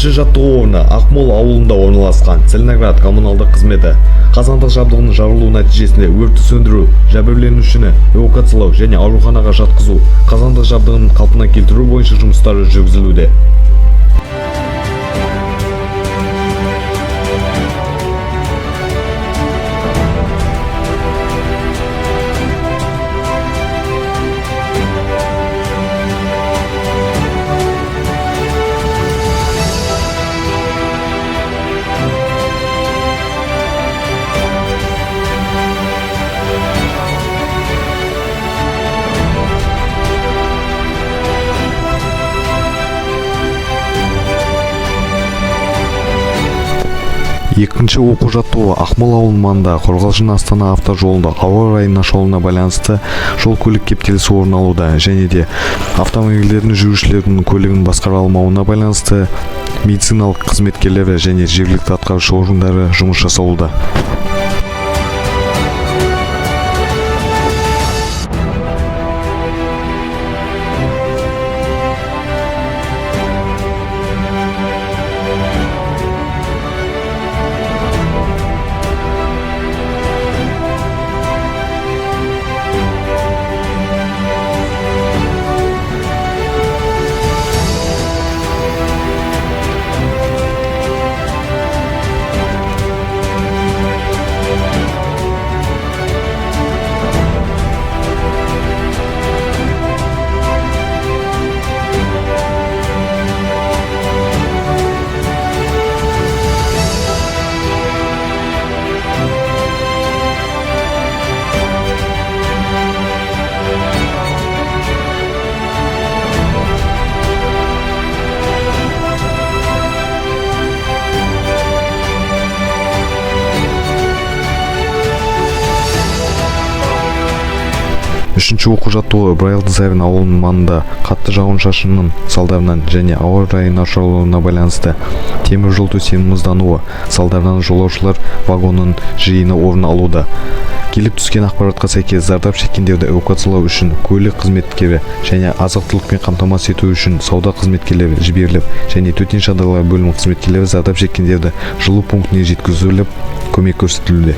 Екінші жаттығу орны Ақмол ауылында орналасқан. Целиноград коммуналдық қызметі қазандық жабдығының жарылуы нәтижесінде өртті сөндіру, жәбірленушіні эвакуациялау және ауруханаға жатқызу, қазандық жабдығын қалпына келтіру бойынша жұмыстары жүргізілуде. Екінші оқу-жаттығу Ақмол ауылының маңындағы Қорғалжын-Астана автожолында ауа райының нашарлауына байланысты жол-көлік кептелісі орын алуда және де автомобильдердің жүргізушілердің көлігін басқара алмауына байланысты медициналық қызметкерлері және жергілікті атқарушы органдары жұмыс жасауда. Үшінші оқу-жаттығу Брайлдызавин ауылының маңында қатты жауын-шашынның салдарынан және ауа райының нашарлауына байланысты темір жол төсемінің мұздануы салдарынан жолаушылар вагонының жиыны орын алуда. Келіп түскен ақпаратқа сәйкес зардап шеккендерді эвакуациялау үшін көлік қызметкері және азық-түлікпен қамтамасыз ету үшін сауда қызметкерлері жіберіліп, және төтенше жағдайлар бөлімі қызметкерлері зардап шеккендерді жылу пунктіне жеткізіліп, көмек көрсетілуде.